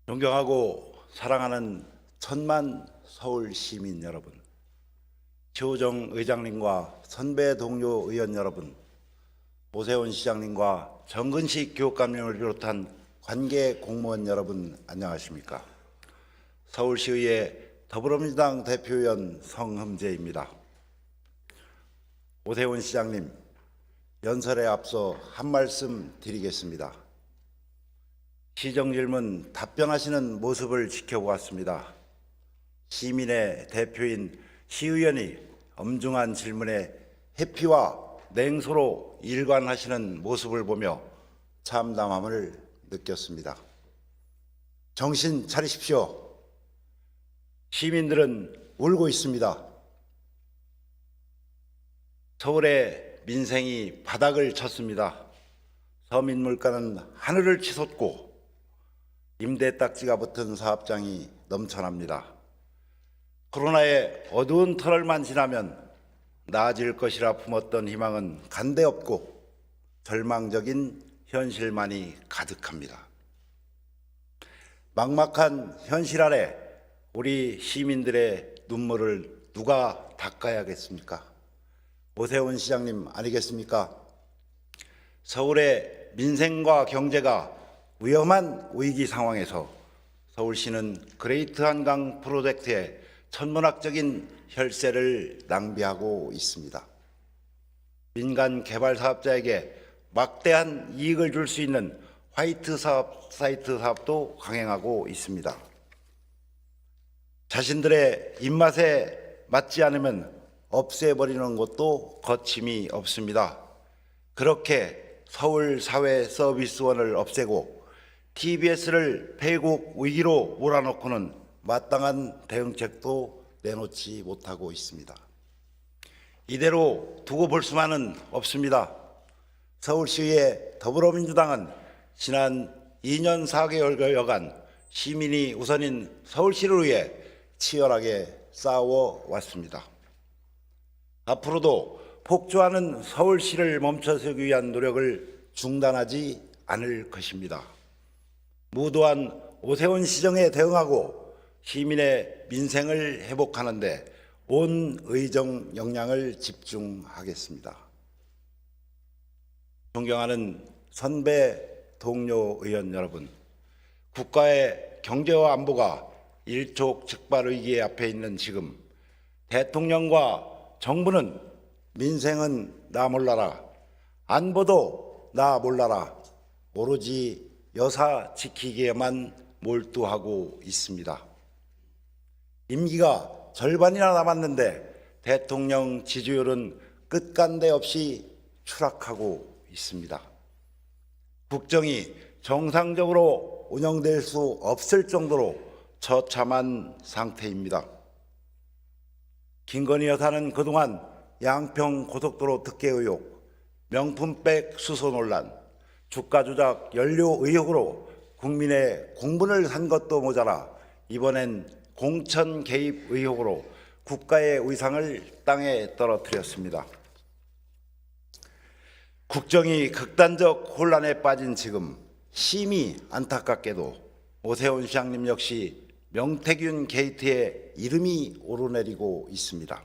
존경하고 사랑하는 천만 서울 시민 여러분, 최호정 의장님과 선배 동료 의원 여러분, 오세훈 시장님과 정근식 교육감님을 비롯한 관계 공무원 여러분 안녕하십니까? 서울시의회 더불어민주당 대표위원 성흠재입니다. 오세훈 시장님, 연설에 앞서 한 말씀 드리겠습니다. 시정질문 답변하시는 모습을 지켜보았습니다. 시민의 대표인 시의원이 엄중한 질문에 회피와 냉소로 일관하시는 모습을 보며 참담함을 느꼈습니다. 정신 차리십시오. 시민들은 울고 있습니다. 서울의 민생이 바닥을 쳤습니다. 서민 물가는 하늘을 치솟고 임대 딱지가 붙은 사업장이 넘쳐납니다. 코로나의 어두운 터널만 지나면 나아질 것이라 품었던 희망은 간데없고 절망적인 현실만이 가득합니다. 막막한 현실 아래 우리 시민들의 눈물을 누가 닦아야겠습니까? 오세훈 시장님 아니겠습니까? 서울의 민생과 경제가 위험한 위기 상황에서 서울시는 그레이트 한강 프로젝트에 천문학적인 혈세를 낭비하고 있습니다. 민간 개발 사업자에게 막대한 이익을 줄 수 있는 화이트 사이트 사업도 강행하고 있습니다. 자신들의 입맛에 맞지 않으면 없애버리는 것도 거침이 없습니다. 그렇게 서울사회서비스원을 없애고 TBS를 폐국 위기로 몰아넣고는 마땅한 대응책도 내놓지 못하고 있습니다. 이대로 두고 볼 수만은 없습니다. 서울시의 더불어민주당은 지난 2년 4개월여간 시민이 우선인 서울시를 위해 치열하게 싸워왔습니다. 앞으로도 폭주하는 서울시를 멈춰서기 위한 노력을 중단하지 않을 것입니다. 무도한 오세훈 시정에 대응하고 시민의 민생을 회복하는 데 온 의정 역량을 집중하겠습니다. 존경하는 선배 동료 의원 여러분, 국가의 경제와 안보가 일촉즉발 위기의 앞에 있는 지금 대통령과 정부는 민생은 나 몰라라, 안보도 나 몰라라, 오로지 여사 지키기에만 몰두하고 있습니다. 임기가 절반이나 남았는데 대통령 지지율은 끝간데 없이 추락하고 있습니다. 국정이 정상적으로 운영될 수 없을 정도로 처참한 상태입니다. 김건희 여사는 그동안 양평 고속도로 특혜 의혹, 명품백 수소 논란, 주가 조작 연료 의혹으로 국민의 공분을 산 것도 모자라 이번엔 공천 개입 의혹으로 국가의 위상을 땅에 떨어뜨렸습니다. 국정이 극단적 혼란에 빠진 지금 심히 안타깝게도 오세훈 시장님 역시 명태균 게이트에 이름이 오르내리고 있습니다.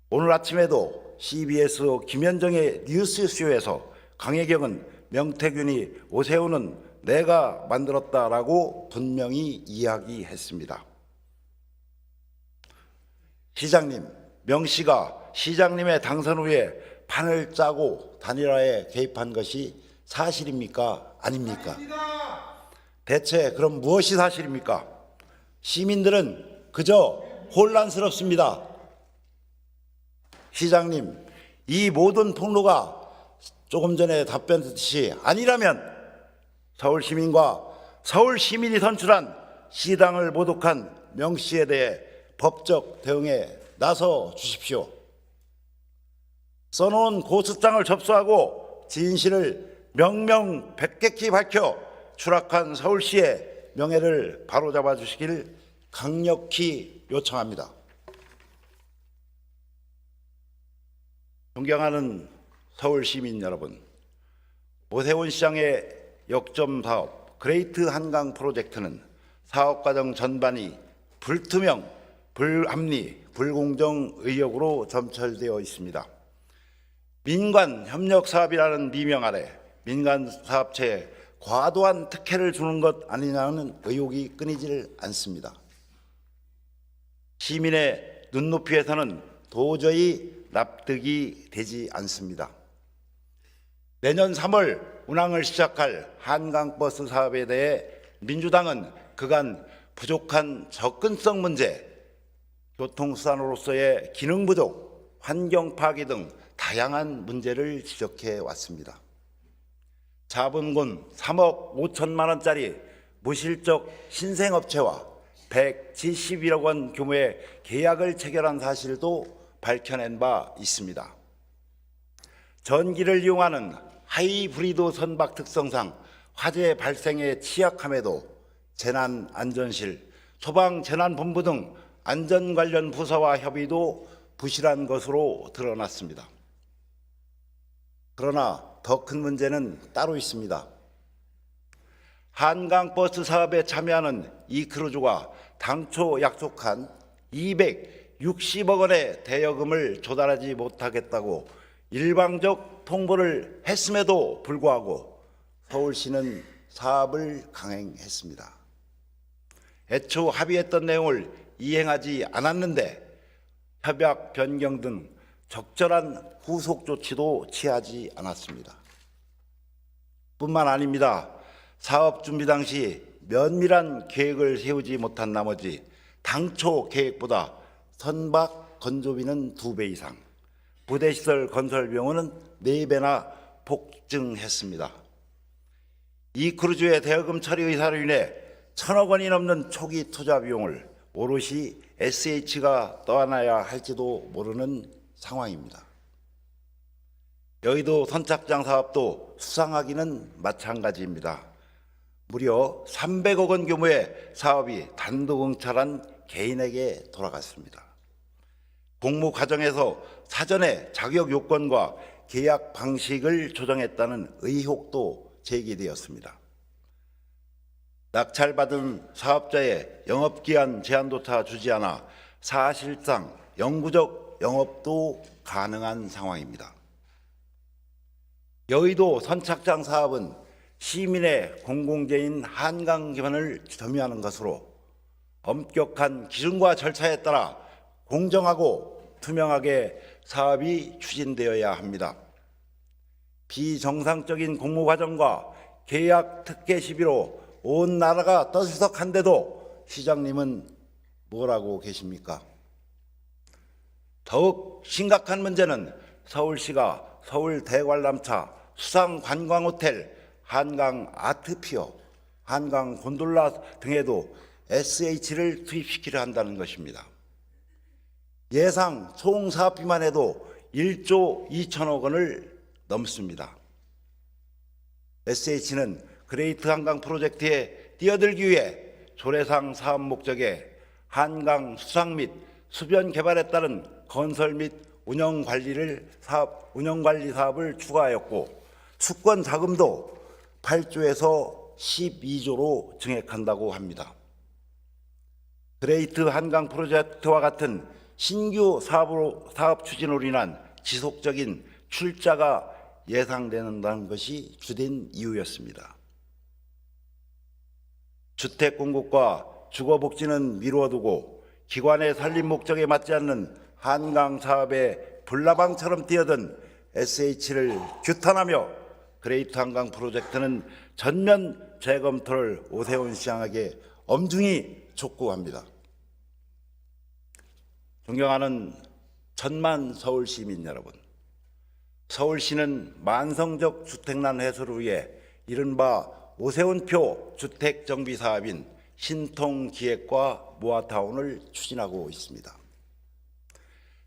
오늘 아침에도 CBS 김현정의 뉴스쇼에서 강혜경은 명태균이 오세훈은 내가 만들었다라고 분명히 이야기했습니다. 시장님, 명씨가 시장님의 당선 후에 판을 짜고 단일화에 개입한 것이 사실입니까? 아닙니까? 아닙니다. 대체 그럼 무엇이 사실입니까? 시민들은 그저 혼란스럽습니다. 시장님, 이 모든 폭로가 조금 전에 답변했듯이 아니라면 서울 시민과 서울 시민이 선출한 시당을 모독한 명씨에 대해 법적 대응에 나서 주십시오. 써놓은 고소장을 접수하고 진실을 명명백백히 밝혀 추락한 서울시의 명예를 바로잡아 주시길 강력히 요청합니다. 존경하는 서울 시민 여러분, 오세훈 시장의 역점 사업 그레이트 한강 프로젝트는 사업과정 전반이 불투명, 불합리, 불공정 의혹으로 점철되어 있습니다. 민관 협력 사업이라는 미명 아래 민간 사업체에 과도한 특혜를 주는 것 아니냐는 의혹이 끊이질 않습니다. 시민의 눈높이에서는 도저히 납득이 되지 않습니다. 내년 3월 운항을 시작할 한강버스 사업에 대해 민주당은 그간 부족한 접근성 문제, 교통수단으로서의 기능 부족, 환경 파괴 등 다양한 문제를 지적해 왔습니다. 자본금 3억 5천만 원짜리 무실적 신생업체와 171억 원 규모의 계약을 체결한 사실도 밝혀낸 바 있습니다. 전기를 이용하는 하이브리드 선박 특성상 화재 발생에 취약함에도 재난안전실, 소방재난본부 등 안전 관련 부서와 협의도 부실한 것으로 드러났습니다. 그러나 더 큰 문제는 따로 있습니다. 한강버스 사업에 참여하는 이 크루즈가 당초 약속한 260억 원의 대여금을 조달하지 못하겠다고 일방적 통보를 했음에도 불구하고 서울시는 사업을 강행했습니다. 애초 합의했던 내용을 이행하지 않았는데 협약 변경 등 적절한 후속 조치도 취하지 않았습니다. 뿐만 아닙니다. 사업 준비 당시 면밀한 계획을 세우지 못한 나머지 당초 계획보다 선박 건조비는 2배 이상, 부대시설 건설 비용은 4배나 폭증했습니다. 이 크루즈의 대여금 처리 의사로 인해 1,000억 원이 넘는 초기 투자 비용을 오롯이 SH가 떠안아야 할지도 모르는 상황입니다. 여의도 선착장 사업도 수상하기는 마찬가지입니다. 무려 300억 원 규모의 사업이 단독응찰한 개인에게 돌아갔습니다. 공모 과정에서 사전에 자격 요건과 계약 방식을 조정했다는 의혹도 제기되었습니다. 낙찰받은 사업자의 영업기한 제한조차 주지 않아 사실상 영구적 영업도 가능한 상황입니다. 여의도 선착장 사업은 시민의 공공재인 한강변을 점유하는 것으로 엄격한 기준과 절차에 따라 공정하고 투명하게 사업이 추진되어야 합니다. 비정상적인 공모 과정과 계약 특혜 시비로 온 나라가 떠들썩한데도 시장님은 뭘 하고 계십니까? 더욱 심각한 문제는 서울시가 서울 대관람차, 수상관광호텔, 한강 아트피어, 한강 곤돌라 등에도 SH를 투입시키려 한다는 것입니다. 예상 총 사업비만 해도 1조 2천억 원을 넘습니다. SH는 그레이트 한강 프로젝트에 뛰어들기 위해 조례상 사업 목적에 한강 수상 및 수변 개발에 따른 건설 및 운영관리 사업을 추가하였고 수권 자금도 8조에서 12조로 증액한다고 합니다. 그레이트 한강 프로젝트와 같은 신규 사업 추진으로 인한 지속적인 출자가 예상되는다는 것이 주된 이유였습니다. 주택 공급과 주거복지는 미루어두고 기관의 설립 목적에 맞지 않는 한강 사업에 불나방처럼 뛰어든 SH를 규탄하며 그레이트 한강 프로젝트는 전면 재검토를 오세훈 시장에게 엄중히 촉구합니다. 존경하는 천만 서울 시민 여러분, 서울시는 만성적 주택난 해소를 위해 이른바 오세훈표 주택정비 사업인 신통기획과 모아타운을 추진하고 있습니다.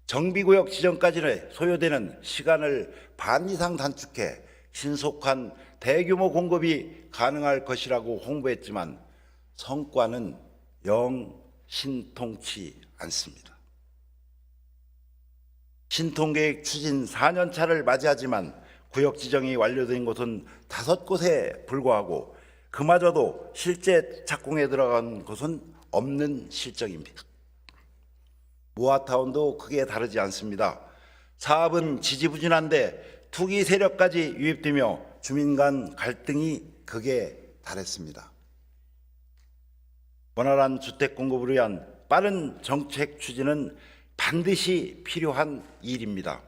정비구역 지정까지 소요되는 시간을 반 이상 단축해 신속한 대규모 공급이 가능할 것이라고 홍보했지만 성과는 영 신통치 않습니다. 신통계획 추진 4년 차를 맞이하지만 구역 지정이 완료된 곳은 5곳에 불과하고 그마저도 실제 착공에 들어간 곳은 없는 실정입니다. 모아타운도 크게 다르지 않습니다. 사업은 지지부진한데 투기 세력까지 유입되며 주민 간 갈등이 극에 달했습니다. 원활한 주택 공급을 위한 빠른 정책 추진은 반드시 필요한 일입니다.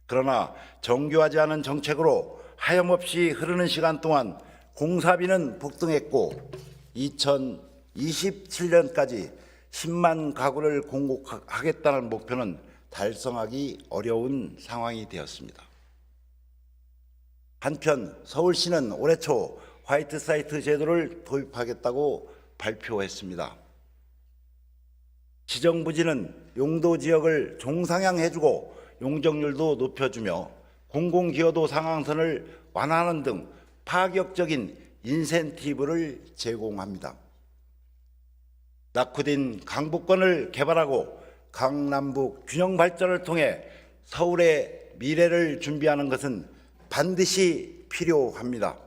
그러나 정교하지 않은 정책으로 하염없이 흐르는 시간 동안 공사비는 폭등했고 2027년까지 10만 가구를 공급하겠다는 목표는 달성하기 어려운 상황이 되었습니다. 한편 서울시는 올해 초 화이트 사이트 제도를 도입하겠다고 발표했습니다. 지정 부지는 용도 지역을 종상향해주고 용적률도 높여주며 공공기여도 상한선을 완화하는 등 파격적인 인센티브를 제공합니다. 낙후된 강북권을 개발하고 강남북 균형 발전을 통해 서울의 미래를 준비하는 것은 반드시 필요합니다.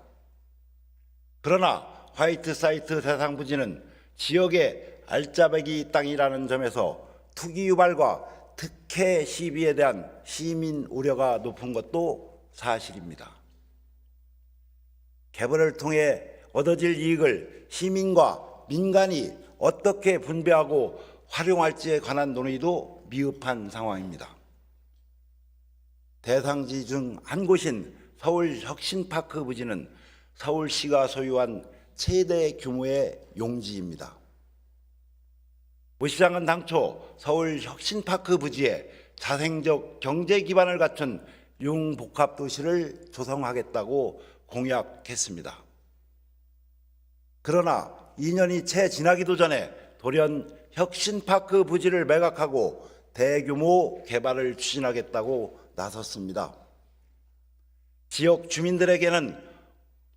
그러나 화이트 사이트 대상 부지는 지역의 알짜배기 땅이라는 점에서 투기 유발과 특혜 시비에 대한 시민 우려가 높은 것도 사실입니다. 개발을 통해 얻어질 이익을 시민과 민간이 어떻게 분배하고 활용할지에 관한 논의도 미흡한 상황입니다. 대상지 중 한 곳인 서울 혁신파크 부지는 서울시가 소유한 최대 규모의 용지입니다. 모 시장은 당초 서울 혁신파크 부지에 자생적 경제 기반을 갖춘 융복합도시를 조성하겠다고 공약했습니다. 그러나 2년이 채 지나기도 전에 돌연 혁신파크 부지를 매각하고 대규모 개발을 추진하겠다고 나섰습니다. 지역 주민들에게는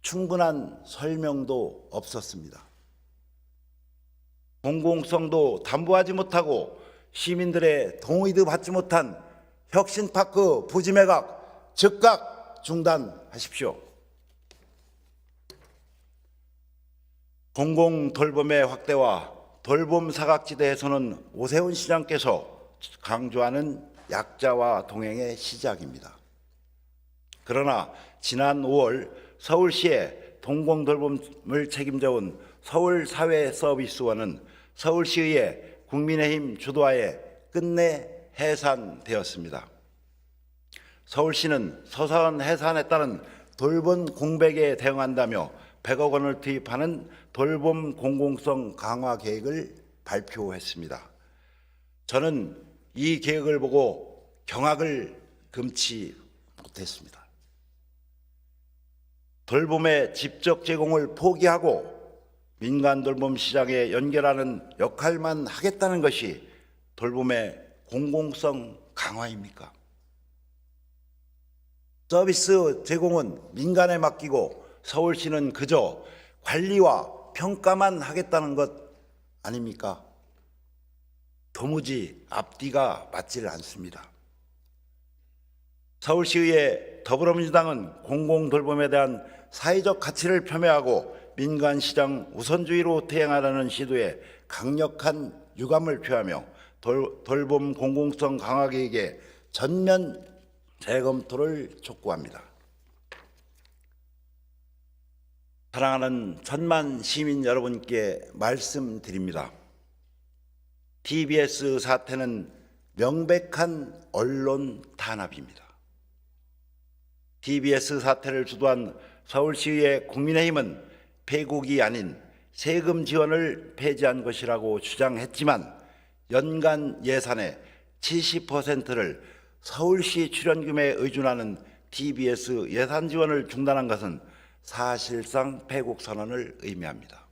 충분한 설명도 없었습니다. 공공성도 담보하지 못하고 시민들의 동의도 받지 못한 혁신파크 부지 매각 즉각 중단하십시오. 공공돌봄의 확대와 돌봄 사각지대에서는 오세훈 시장께서 강조하는 약자와 동행의 시작입니다. 그러나 지난 5월 서울시의 동공돌봄을 책임져온 서울사회서비스원은 서울시의회 국민의힘 주도하에 끝내 해산되었습니다. 서울시는 서서한 해산에 따른 돌봄 공백에 대응한다며 100억 원을 투입하는 돌봄 공공성 강화 계획을 발표했습니다. 저는 이 계획을 보고 경악을 금치 못했습니다. 돌봄의 직접 제공을 포기하고 민간 돌봄 시장에 연결하는 역할만 하겠다는 것이 돌봄의 공공성 강화입니까? 서비스 제공은 민간에 맡기고 서울시는 그저 관리와 평가만 하겠다는 것 아닙니까? 도무지 앞뒤가 맞질 않습니다. 서울시의회 더불어민주당은 공공돌봄에 대한 사회적 가치를 폄훼하고 민간시장 우선주의로 대응하려는 시도에 강력한 유감을 표하며 돌봄 공공성 강화 계획의 전면 재검토를 촉구합니다. 사랑하는 천만 시민 여러분께 말씀드립니다. TBS 사태는 명백한 언론 탄압입니다. TBS 사태를 주도한 서울시의 국민의힘은 폐국이 아닌 세금 지원을 폐지한 것이라고 주장했지만 연간 예산의 70%를 서울시 출연금에 의존하는 TBS 예산 지원을 중단한 것은 사실상 폐국 선언을 의미합니다.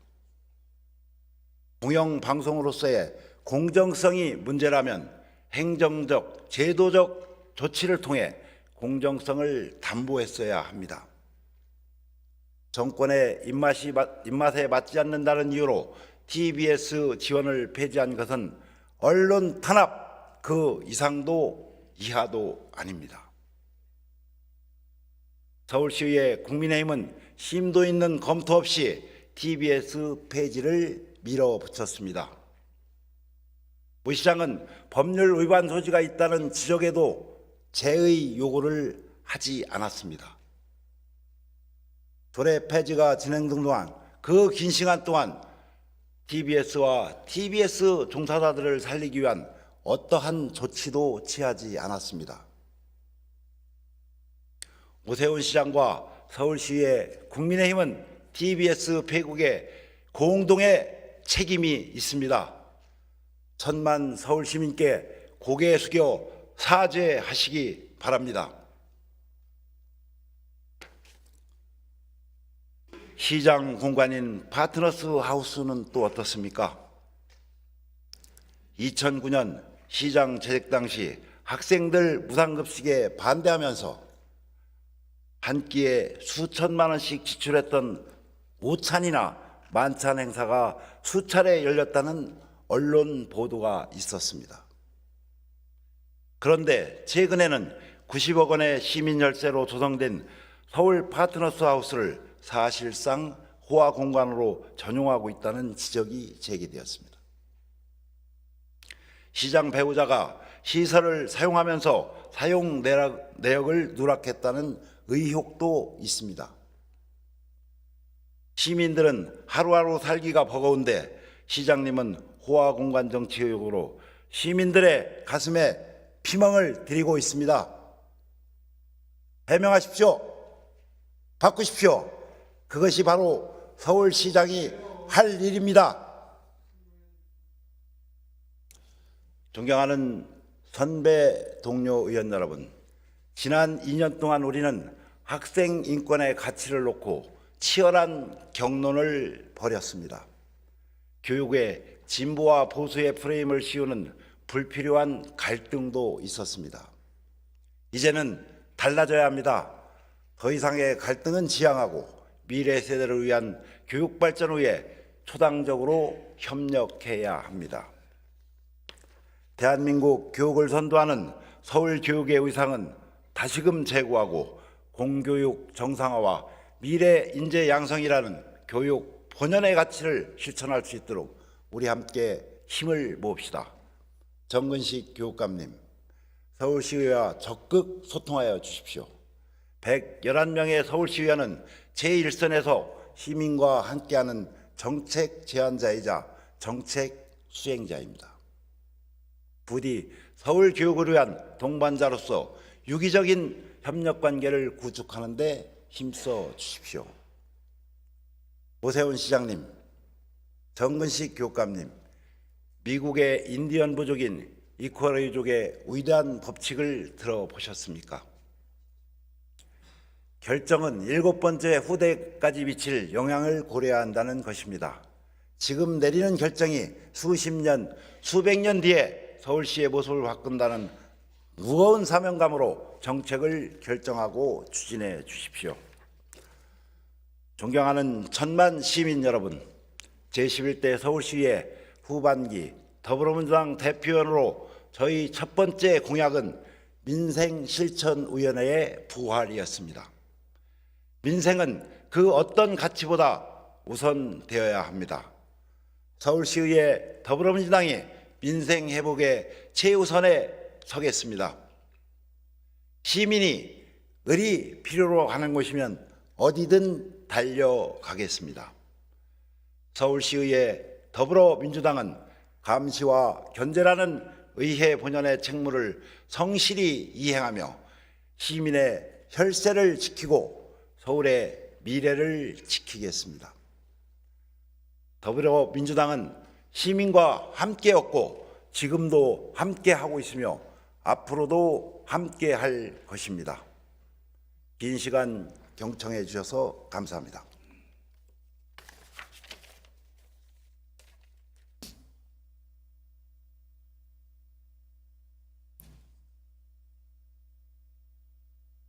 공영방송으로서의 공정성이 문제라면 행정적, 제도적 조치를 통해 공정성을 담보했어야 합니다. 정권의 입맛에 맞지 않는다는 이유로 TBS 지원을 폐지한 것은 언론 탄압 그 이상도 이하도 아닙니다. 서울시의 국민의힘은 심도 있는 검토 없이 TBS 폐지를 밀어붙였습니다. 모 시장은 법률 위반 소지가 있다는 지적에도 제의 요구를 하지 않았습니다. 조례 폐지가 진행된 동안 그 긴 시간 동안 TBS와 TBS 종사자들을 살리기 위한 어떠한 조치도 취하지 않았습니다. 오세훈 시장과 서울시의 국민의힘은 TBS 폐국에 공동의 책임이 있습니다. 천만 서울 시민께 고개 숙여 사죄하시기 바랍니다. 시장 공간인 파트너스 하우스는 또 어떻습니까? 2009년 시장 재직 당시 학생들 무상급식에 반대하면서 한 끼에 수천만 원씩 지출했던 오찬이나 만찬 행사가 수차례 열렸다는 언론 보도가 있었습니다. 그런데 최근에는 90억 원의 시민 열세로 조성된 서울 파트너스 하우스를 사실상 호화 공간으로 전용하고 있다는 지적이 제기되었습니다. 시장 배우자가 시설을 사용하면서 사용 내역을 누락했다는 의혹도 있습니다. 시민들은 하루하루 살기가 버거운데 시장님은 호화 공간 정치 의혹으로 시민들의 가슴에 피멍을 들이고 있습니다. 해명하십시오. 바꾸십시오. 그것이 바로 서울시장이 할 일입니다. 존경하는 선배 동료 의원 여러분, 지난 2년 동안 우리는 학생 인권의 가치를 놓고 치열한 격론을 벌였습니다. 교육에 진보와 보수의 프레임을 씌우는 불필요한 갈등도 있었습니다. 이제는 달라져야 합니다. 더 이상의 갈등은 지양하고 미래 세대를 위한 교육 발전을 위해 초당적으로 협력해야 합니다. 대한민국 교육을 선도하는 서울 교육의 위상은 다시금 제고하고 공교육 정상화와 미래 인재 양성이라는 교육 본연의 가치를 실천할 수 있도록 우리 함께 힘을 모읍시다. 정근식 교육감님, 서울시의회와 적극 소통하여 주십시오. 111명의 서울시의원은 제1선에서 시민과 함께하는 정책 제안자이자 정책 수행자입니다. 부디 서울 교육을 위한 동반자로서 유기적인 협력관계를 구축하는 데 힘써 주십시오. 오세훈 시장님, 정근식 교육감님, 미국의 인디언 부족인 이퀄리족의 위대한 법칙을 들어보셨습니까? 결정은 7번째 후대까지 미칠 영향을 고려해야 한다는 것입니다. 지금 내리는 결정이 수십 년, 수백 년 뒤에 서울시의 모습을 바꾼다는 무거운 사명감으로 정책을 결정하고 추진해 주십시오. 존경하는 천만 시민 여러분, 제11대 서울시의 후반기 더불어민주당 대표위원으로 저희 첫 번째 공약은 민생실천위원회의 부활이었습니다. 민생은 그 어떤 가치보다 우선되어야 합니다. 서울시의회 더불어민주당이 민생 회복의 최우선에 서겠습니다. 시민이 을이 필요로 하는 곳이면 어디든 달려가겠습니다. 서울시의회 더불어민주당은 감시와 견제라는 의회 본연의 책무를 성실히 이행하며 시민의 혈세를 지키고 서울의 미래를 지키겠습니다. 더불어민주당은 시민과 함께였고 지금도 함께하고 있으며 앞으로도 함께할 것입니다. 긴 시간 경청해 주셔서 감사합니다.